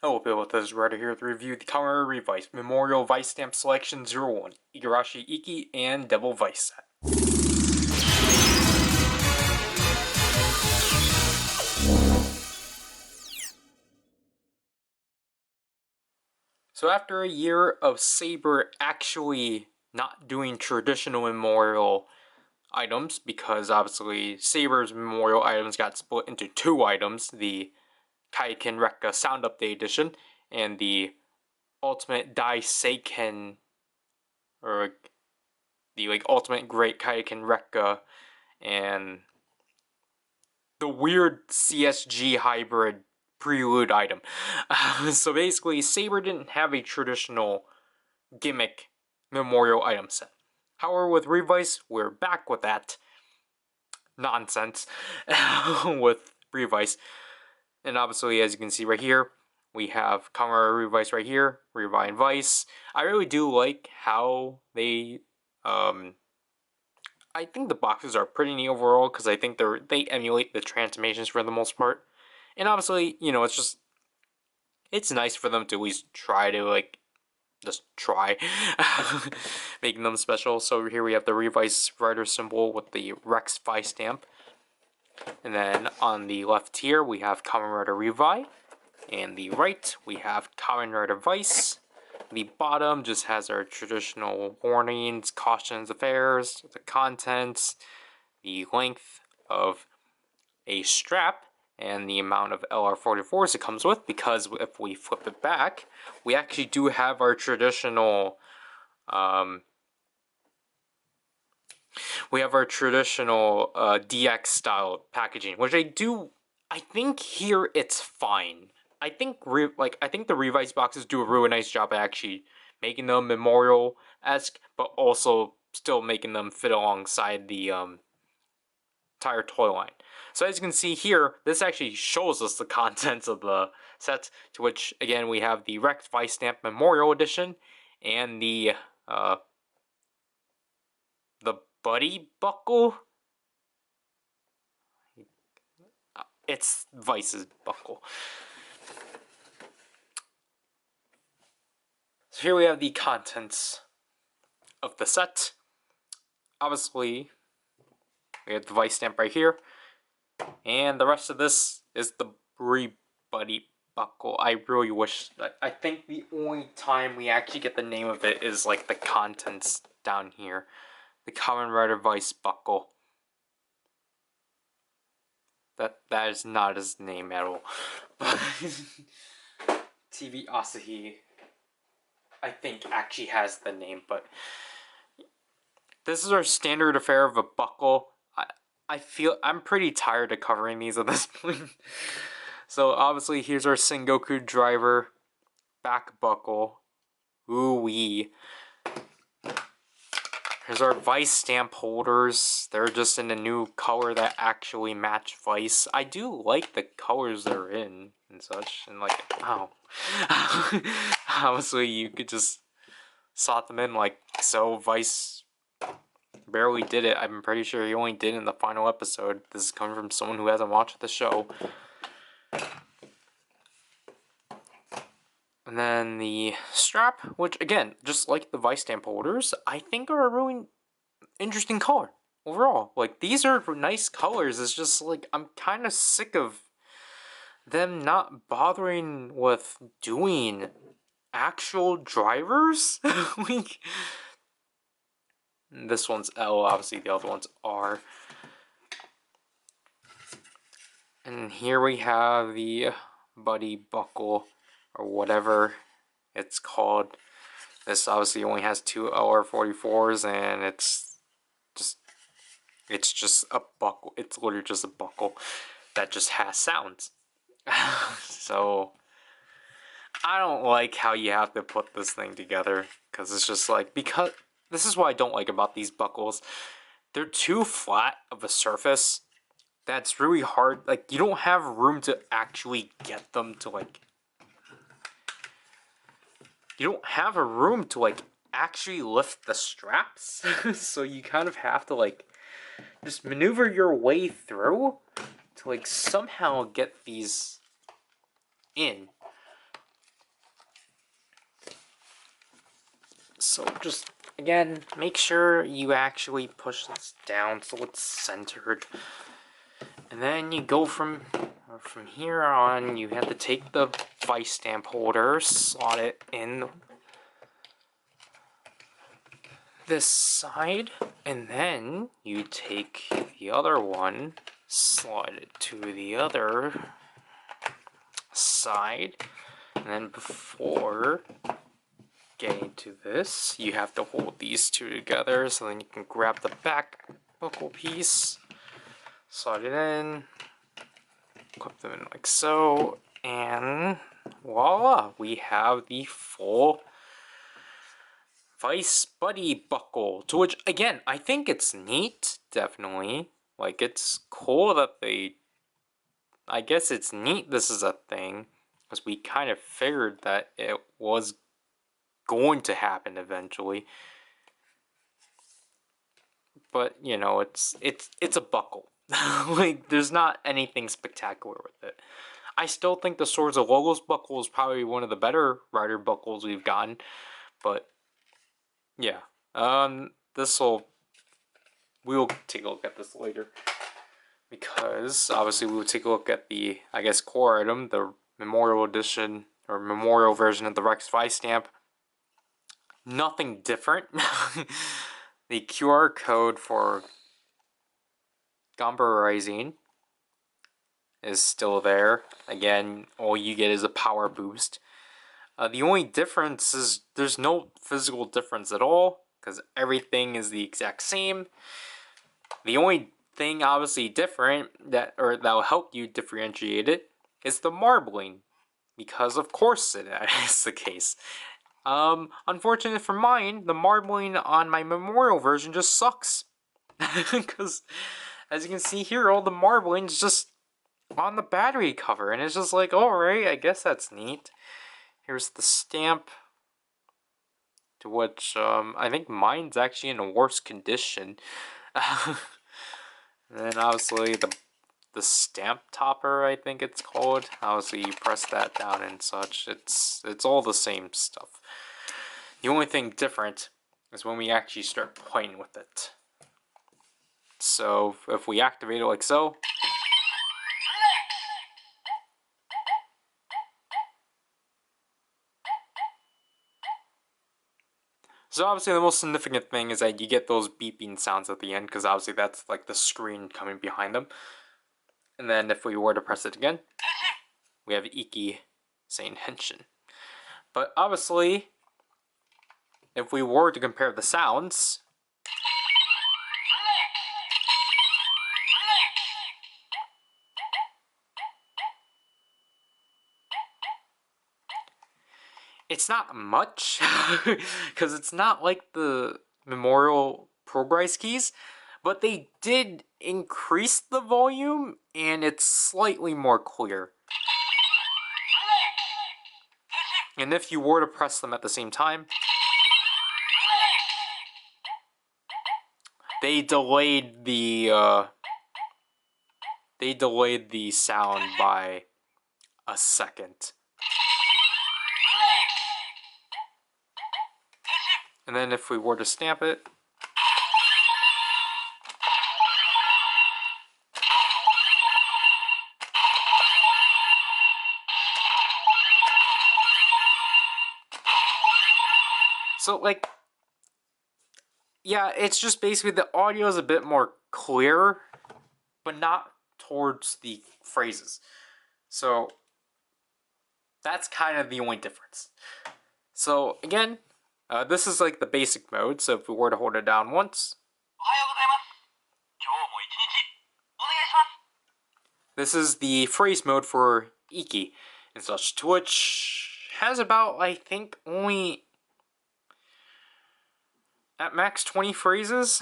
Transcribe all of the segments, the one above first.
Hello people, this is Ryder here to review the Kamen Revice Memorial Vistamp Selection 01, Igarashi, Ikki, and Devil Vice set. So after a year of Saber actually not doing traditional memorial items, because obviously Saber's memorial items got split into two items, the Kaiken Rekka Sound Update Edition and the Ultimate Daiseiken, or the Ultimate Great Kaiken Rekka, and the weird CSG hybrid prelude item. So basically, Saber didn't have a traditional gimmick memorial item set. However, with Revice, we're back with that nonsense with Revice. And obviously, as you can see right here, we have Kamen Revice right here, Revice Vice. I really do like how they I think the boxes are pretty neat overall because I think they emulate the transformations for the most part. And obviously, you know, it's nice for them to at least try to just try making them special. So here we have the Revice Ryder symbol with the Rex Vistamp. And then on the left here we have Kamen Rider Revice. And the right we have Kamen Rider Vice. The bottom just has our traditional warnings, cautions, affairs, the contents, the length of a strap, and the amount of LR44s it comes with, because if we flip it back, we actually do have our traditional DX style packaging, which I think here it's fine. I think the Revice boxes do a really nice job at actually making them memorial-esque, but also still making them fit alongside the entire toy line. So as you can see here, this actually shows us the contents of the sets, to which again we have the Rex Vistamp Memorial Edition and the Buddy Buckle. It's Vice's buckle. So here we have the contents of the set. Obviously, we have the Vistamp right here. And the rest of this is the Buddy Buckle. I really wish... I think the only time we actually get the name of it is like the contents down here. The Kamen Rider Vice Buckle. That is not his name at all. But TV Asahi, I think, actually has the name, but this is our standard affair of a buckle. I feel I'm pretty tired of covering these at this point. So obviously here's our Sengoku driver back buckle. Ooh-wee. Here's our Vice stamp holders. They're just in a new color that actually match Vice. I do like the colors they're in and such. And like, wow. Obviously you could just slot them in like so. Vice barely did it. I'm pretty sure he only did in the final episode. This is coming from someone who hasn't watched the show. And then the strap, which again, just like the Vistamp holders, I think are a really interesting color overall. Like, these are nice colors. It's just like I'm kind of sick of them not bothering with doing actual drivers. Like, this one's L, obviously the other one's R. And here we have the Buddy Buckle, or whatever it's called. This obviously only has two LR44s, and it's just a buckle. It's literally just a buckle that just has sounds. So I don't like how you have to put this thing together, because it's just like, because this is what I don't like about these buckles. They're too flat of a surface. That's really hard. Like, you don't have room to actually get them to like... You don't have a room to like actually lift the straps. So you kind of have to like just maneuver your way through to like somehow get these in. So just, again, make sure you actually push this down so it's centered. And then you go from here on, you have to take the Vistamp holder, slot it in this side, and then you take the other one, slide it to the other side, and then before getting to this, you have to hold these two together, so then you can grab the back buckle piece, slide it in, clip them in like so, and voila, we have the full Vice Buddy buckle. To which, again, I think it's neat, definitely. Like, it's cool that they... I guess it's neat this is a thing, because we kind of figured that it was going to happen eventually. But, you know, it's a buckle. Like, there's not anything spectacular with it. I still think the Swords of Logos buckle is probably one of the better Ryder buckles we've gotten, but yeah. We'll take a look at this later, because obviously we will take a look at the, I guess, core item, the Memorial Edition, or Memorial version of the Rex Vistamp. Nothing different. The QR code for Gamba Rising is still there. Again, all you get is a power boost. The only difference is there's no physical difference at all, because everything is the exact same. The only thing obviously different that'll help you differentiate it is the marbling, because of course that is the case. Unfortunately for mine, the marbling on my Memorial version just sucks, because as you can see here, all the marbling is just on the battery cover, and it's just like, alright, I guess that's neat. Here's the stamp, to which I think mine's actually in a worse condition. And then obviously the stamp topper, I think it's called. Obviously you press that down and such. It's all the same stuff. The only thing different is when we actually start playing with it. So if we activate it like so, so obviously the most significant thing is that you get those beeping sounds at the end, because obviously that's like the screen coming behind them. And then if we were to press it again, we have Ikki saying Henshin. But obviously, if we were to compare the sounds, it's not much, because it's not like the Memorial Progress keys, but they did increase the volume, and it's slightly more clear. And if you were to press them at the same time, they delayed the sound by a second. And then if we were to stamp it, so like, yeah, it's just basically the audio is a bit more clear, but not towards the phrases. So that's kind of the only difference. So again, this is like the basic mode, so if we were to hold it down once, this is the phrase mode for Ikki and such, to which has about, I think, only at max 20 phrases.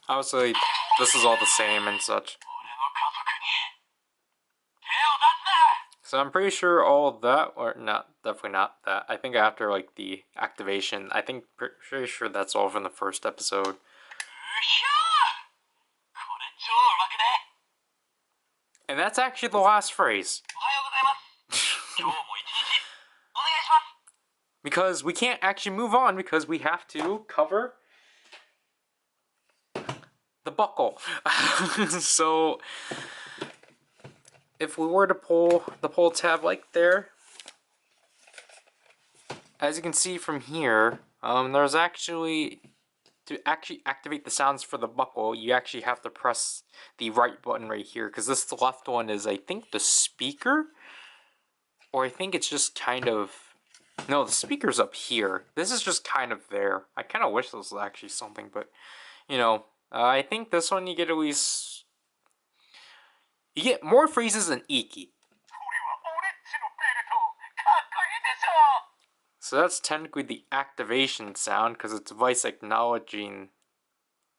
Obviously, this is all the same and such. So I'm pretty sure all that, or not, definitely not that. I think after like the activation, I think pretty sure that's all from the first episode. And that's actually the last phrase. Because we can't actually move on because we have to cover the buckle. So if we were to pull the pull tab like there, as you can see from here, there's actually, to actually activate the sounds for the buckle, you actually have to press the right button right here, because this left one is, I think, the speaker? Or I think it's just kind of... No, the speaker's up here. This is just kind of there. I kind of wish this was actually something, but, you know, I think this one you get at least... You get more phrases than Ikki. So that's technically the activation sound, because it's Vice acknowledging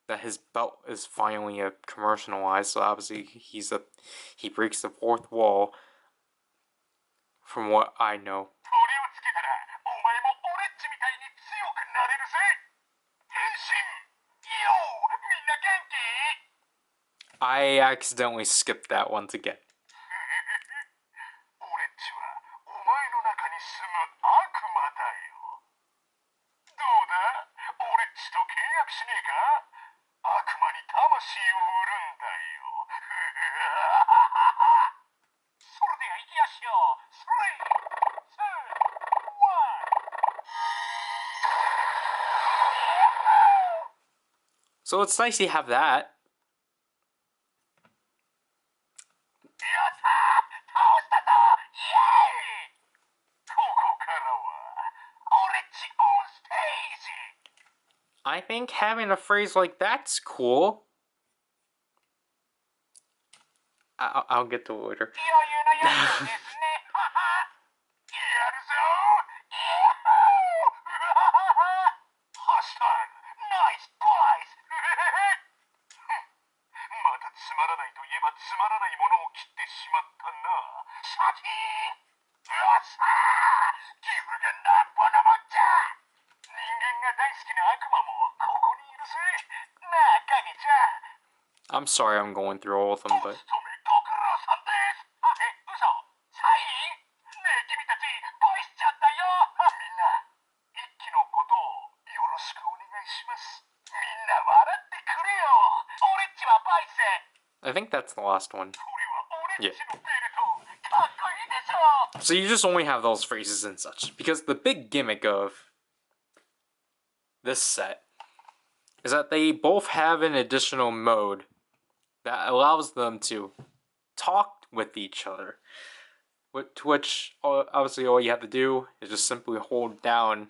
that his belt is finally commercialized. So obviously he breaks the fourth wall, from what I know. I accidentally skipped that once again. So it's nice you have that. I think having a phrase like that's cool. I'll get to it later. I'm sorry I'm going through all of them, but... I think that's the last one. Yeah. So you just only have those phrases and such. Because the big gimmick of this set is that they both have an additional mode that allows them to talk with each other. Which obviously all you have to do is just simply hold down.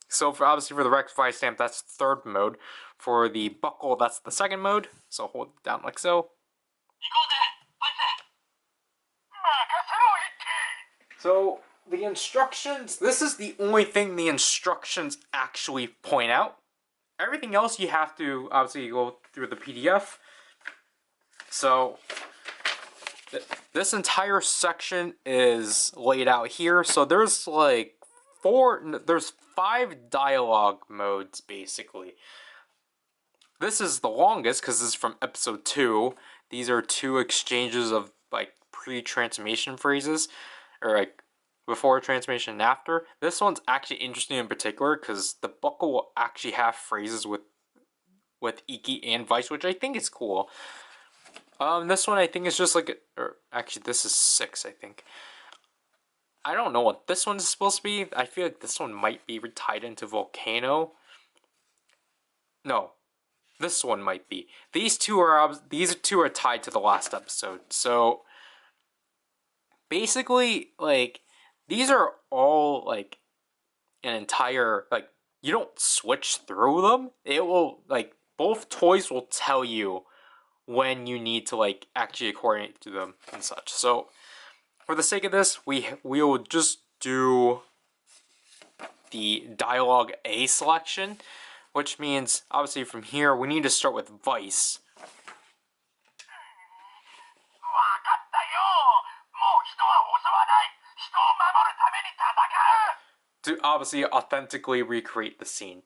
So obviously for the Revice stamp, that's the third mode. For the buckle, that's the second mode. So hold it down like so. So the instructions, this is the only thing the instructions actually point out. Everything else you have to obviously go through the PDF. So this entire section is laid out here. So there's like there's 5 dialogue modes basically. This is the longest because this is from episode 2. These are 2 exchanges of like pre-transformation phrases, or like before transformation and after. This one's actually interesting in particular because the buckle will actually have phrases with Ikki and Vice, which I think is cool. This one I think is just like, or actually this is 6, I think. I don't know what this one's supposed to be. I feel like this one might be tied into Volcano. No, this one might be. These two are tied to the last episode. So basically, like, these are all like an entire, like, you don't switch through them. It will, like, both toys will tell you when you need to like actually coordinate to them and such. So for the sake of this, we will just do the dialogue A selection, which means, obviously from here, we need to start with Vice. To obviously authentically recreate the scene.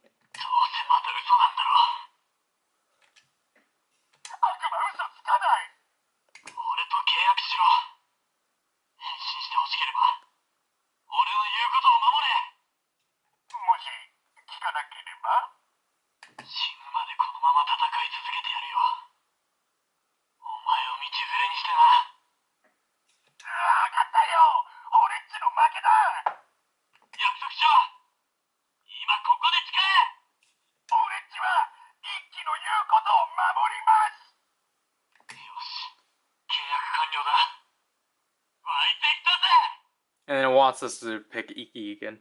And then it wants us to pick Ikki again.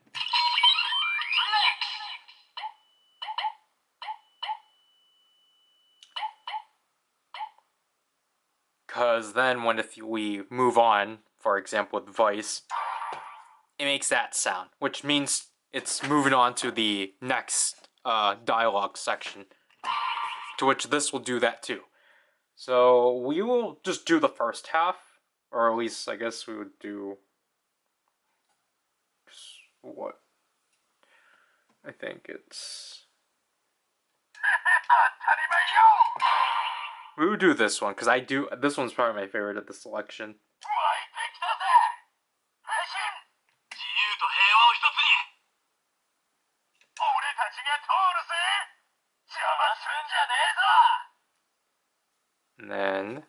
Because then if we move on, for example with Vice, it makes that sound, which means it's moving on to the next dialogue section, to which this will do that too. So we will just do the first half, or at least I guess we would do what? I think it's... We would do this one, because this one's probably my favorite of the selection. And then...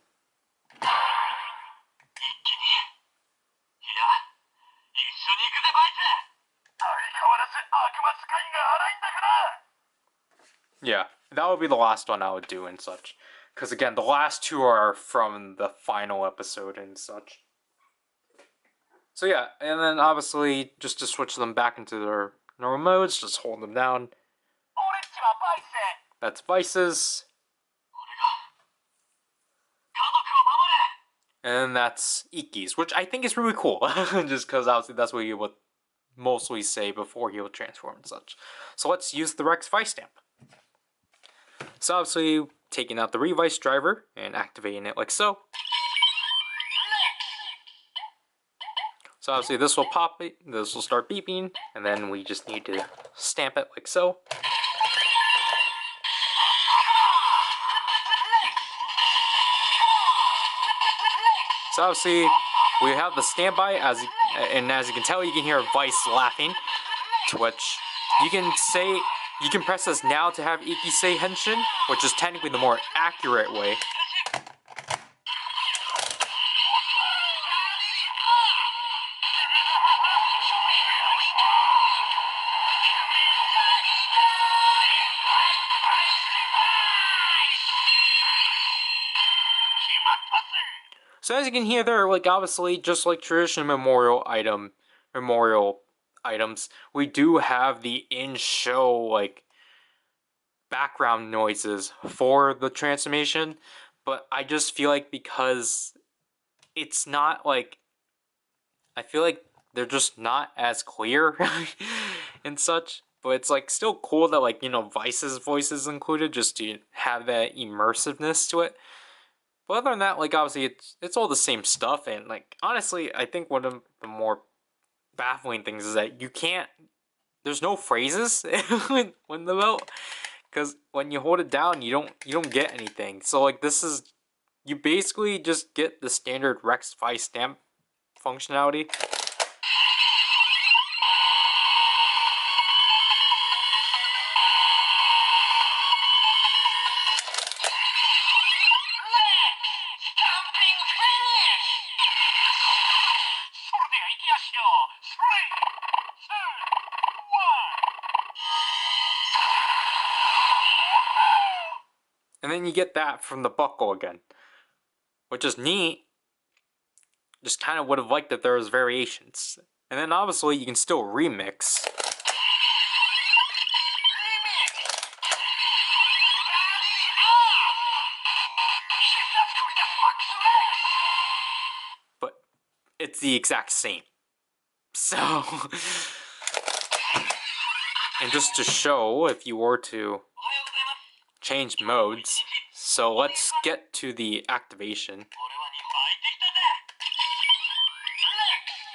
Yeah, that would be the last one I would do and such. Because again, the last two are from the final episode and such. So yeah, and then obviously, just to switch them back into their normal modes, just hold them down. That's Vices. And that's Ikki's, which I think is really cool. Just because obviously that's what he would mostly say before he would transform and such. So let's use the Vistamp. So obviously, taking out the Revice driver and activating it like so. So obviously this will pop, this will start beeping, and then we just need to stamp it like so. So obviously we have the standby, and as you can tell, you can hear Vice laughing, to which you can press this now to have Ikki say Henshin, which is technically the more accurate way. So as you can hear there, like obviously, just like traditional memorial items, we do have the in-show like background noises for the transformation, but I just feel like because it's not like, I feel like they're just not as clear and such. But it's like still cool that like, you know, Vice's voice is included just to have that immersiveness to it. But other than that, like obviously it's all the same stuff, and like honestly, I think one of the more baffling things is that there's no phrases when the belt, because when you hold it down, you don't get anything. So like you basically just get the standard Vistamp functionality. And then you get that from the buckle again, which is neat. Just kind of would have liked that there was variations. And then obviously you can still remix. But it's the exact same. So... And just to show, if you were to change modes, so let's get to the activation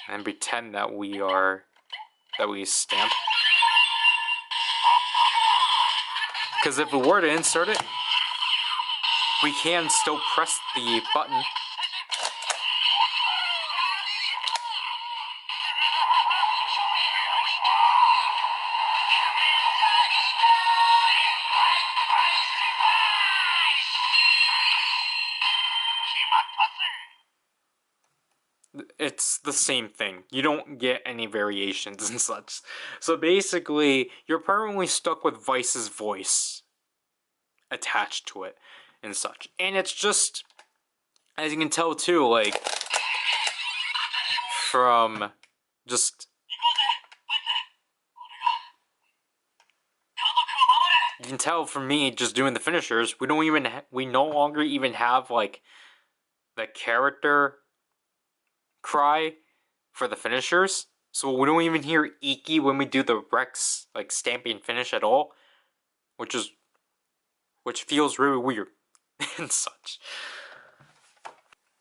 and pretend that we stamp. Because if we were to insert it, we can still press the button. It's the same thing. You don't get any variations and such. So basically, you're permanently stuck with Vice's voice attached to it and such. And it's just, as you can tell too, like, from just... You can tell from me just doing the finishers, we no longer even have, like, the character cry for the finishers. So we don't even hear Ikki when we do the Rex, like, stamping finish at all. Which feels really weird and such.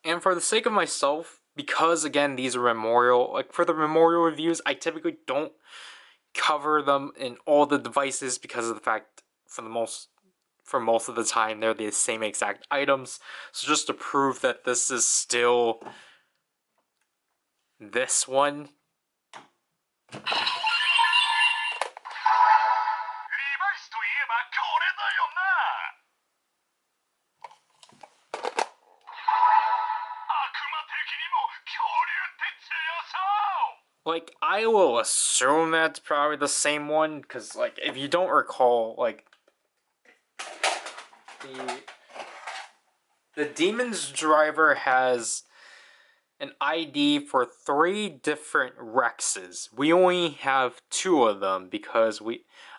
And for the sake of myself, because again these are memorial, like for the memorial reviews, I typically don't cover them in all the devices because of the fact for most of the time they're the same exact items. So just to prove that this is still this one. Like, I will assume that's probably the same one, because, like, if you don't recall, like, the Demon's Driver has an ID for 3 different Rexes. We only have 2 of them, because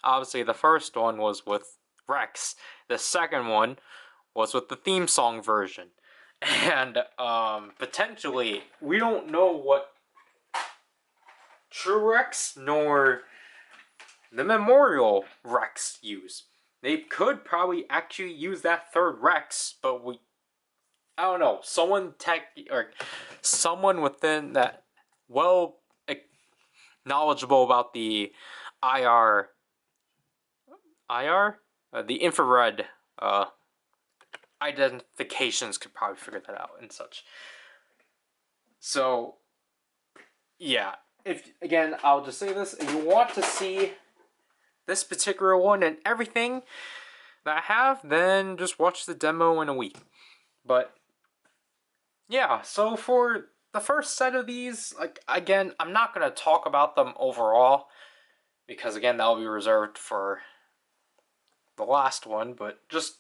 obviously the first one was with Rex. The second one was with the theme song version. And, potentially, we don't know what True Rex nor the Memorial Rex use. They could probably actually use that third Rex, but I don't know. Someone within that knowledgeable about the the infrared identifications could probably figure that out and such. So, yeah. Again, I'll just say this, if you want to see this particular one and everything that I have, then just watch the demo in a week. But, yeah, so for the first set of these, like, again, I'm not going to talk about them overall, because, again, that'll be reserved for the last one, but just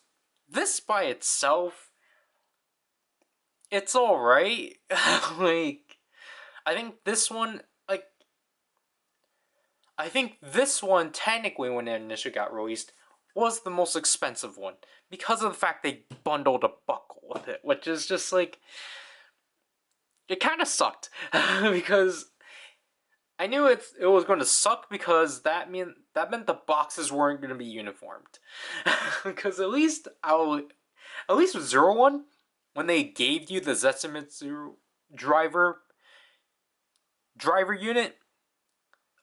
this by itself, it's alright. Like, I think this one technically, when it initially got released, was the most expensive one, because of the fact they bundled a buckle with it, which is just like, it kind of sucked, because I knew it was going to suck, because that meant the boxes weren't going to be uniformed, because at least with Zero One, when they gave you the Zetsumitsu driver unit,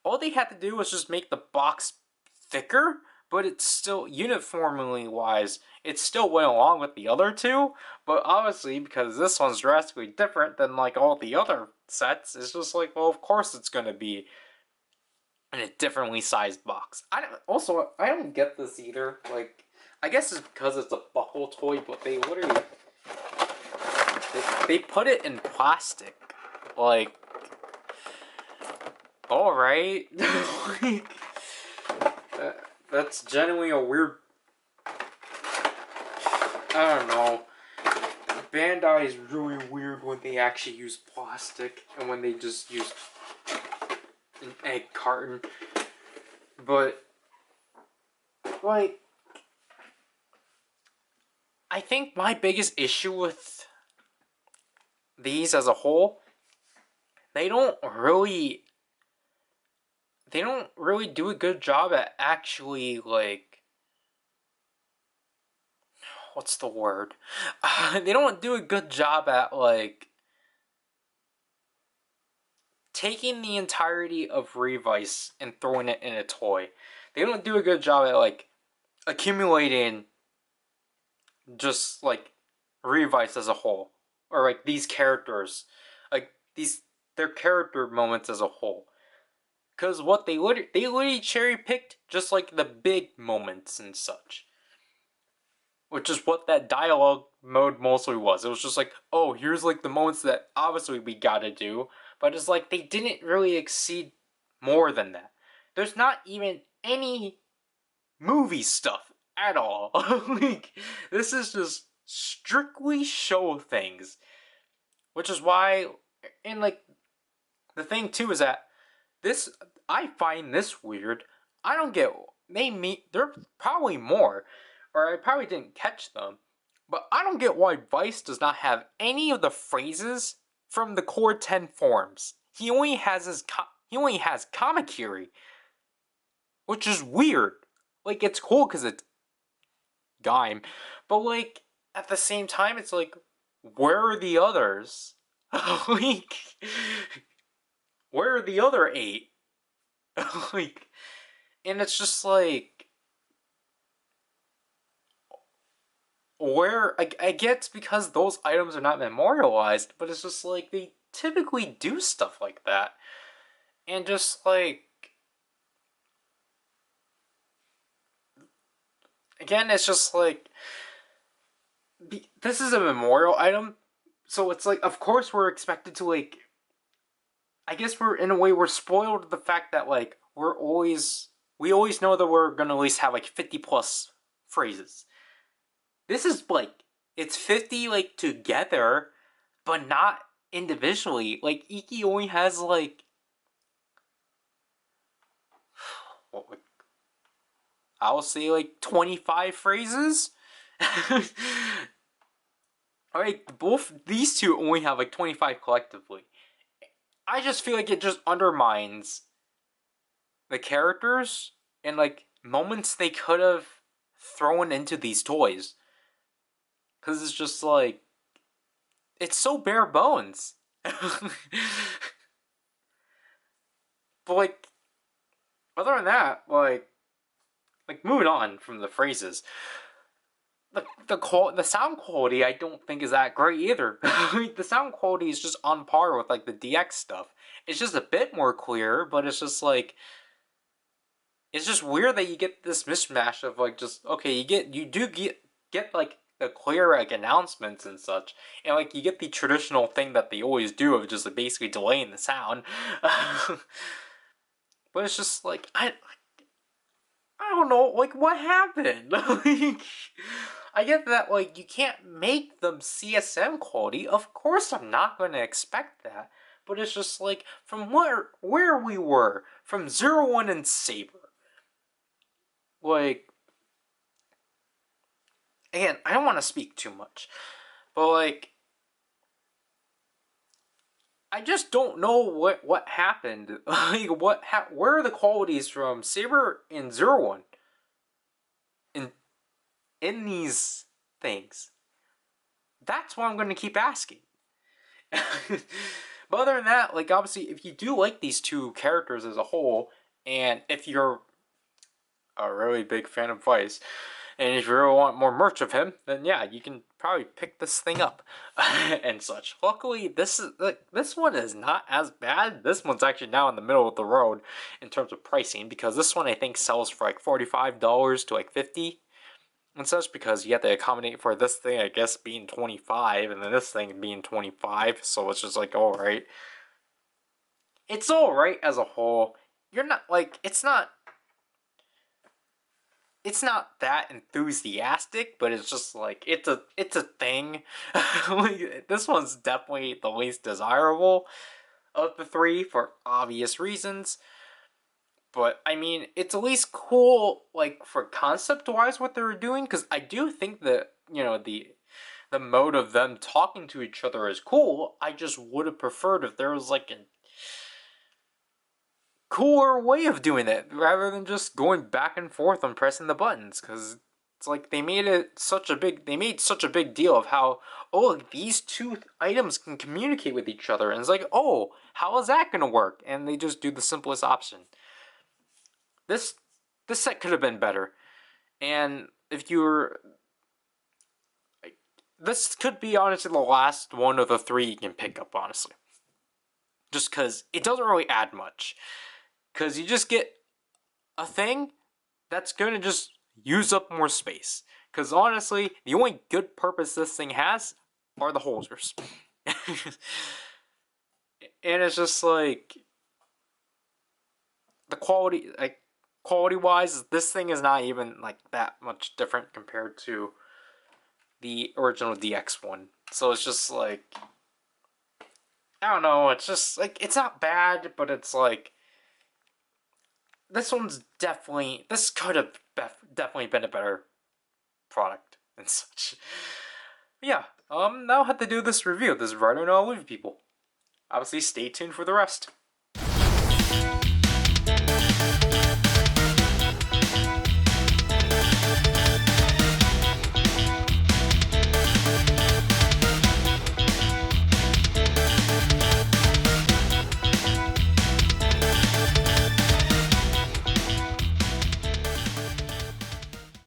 all they had to do was just make the box thicker, but it's still, uniformly wise, it still went along with the other two, but obviously, because this one's drastically different than, like, all the other sets, it's just like, well, of course it's gonna be in a differently sized box. I don't get this either, like, I guess it's because it's a buckle toy, but they literally, they put it in plastic, like, alright. Like, that's genuinely a weird, I don't know. Bandai is really weird when they actually use plastic and when they just use an egg carton. But, like, I think my biggest issue with these as a whole, they don't really they don't really do a good job at actually, like, what's the word? They don't do a good job at, like, taking the entirety of Revice and throwing it in a toy. They don't do a good job at, like, accumulating just, like, Revice as a whole. Or, like, these characters. Like, their character moments as a whole. Because what they literally cherry picked just, like, the big moments and such. Which is what that dialogue mode mostly was. It was just like, oh, here's, like, the moments that obviously we gotta do. But it's like, they didn't really exceed more than that. There's not even any movie stuff at all. Like, this is just strictly show things. Which is why, and, like, the thing too is that this, I find this weird. I don't get, they're probably more, or I probably didn't catch them, but I don't get why Vice does not have any of the phrases from the core 10 forms. He only has Kamakiri, which is weird. Like, it's cool because it's Gaim, but, like, at the same time, it's like, where are the others? Like, where are the other 8? Like, and it's just like, where, I get it's because those items are not memorialized, but it's just like, they typically do stuff like that. And just like, again, it's just like, this is a memorial item, so it's like, of course we're expected to, like, I guess we're, in a way, we're spoiled with the fact that, like, we always know that we're gonna at least have, like, 50 plus phrases. This is, like, it's 50, like, together, but not individually. Like, Ikki only has, like, what, like, I'll say, like, 25 phrases? Alright, both these two only have, like, 25 collectively. I just feel like it just undermines the characters and, like, moments they could have thrown into these toys. Because it's just like, it's so bare bones. But, like, other than that, like, moving on from the phrases, the sound quality I don't think is that great either. The sound quality is just on par with, like, the DX stuff. It's just a bit more clear, but it's just like, it's just weird that you get this mismatch of, like, just, okay, you do get like the clear, like, announcements and such, and, like, you get the traditional thing that they always do of just, like, basically delaying the sound. But it's just like, I don't know, like, what happened? Like, I get that, like, you can't make them CSM quality. Of course I'm not going to expect that. But it's just like, from where we were, from 01 and Saber. Like, again, I don't want to speak too much. But, like, I just don't know what happened. Like, where are the qualities from Saber and 01? In these things? That's what I'm going to keep asking. But other than that, like, obviously, if you do like these two characters as a whole, and if you're a really big fan of Vice, and if you really want more merch of him, then yeah, you can probably pick this thing up and such. Luckily, this one is not as bad. This one's actually now in the middle of the road in terms of pricing, because this one I think sells for like $45 to like $50 and such, because you have to accommodate for this thing, I guess, being 25, and then this thing being 25, so it's just like, alright. It's alright as a whole. You're not, like, it's not that enthusiastic, but it's just like, it's a thing. Like, this one's definitely the least desirable of the three for obvious reasons. But, I mean, it's at least cool, like, for concept-wise what they were doing, because I do think that, you know, the mode of them talking to each other is cool. I just would have preferred if there was, like, cooler way of doing it rather than just going back and forth on pressing the buttons, because it's like they made such a big deal of how, oh, these two items can communicate with each other, and it's like, oh, how is that gonna work? And they just do the simplest option. This set could have been better, and if you're this could be honestly the last one of the three you can pick up, honestly, just because it doesn't really add much, because you just get a thing that's going to just use up more space. Because honestly, the only good purpose this thing has are the holders. And it's just like, the quality wise, this thing is not even like that much different compared to the original DX one. So it's just like, I don't know, it's just like, it's not bad, but it's like, this could have definitely been a better product and such. But yeah, now I have to do this review. This is Ryder, and I'll leave people. Obviously, stay tuned for the rest.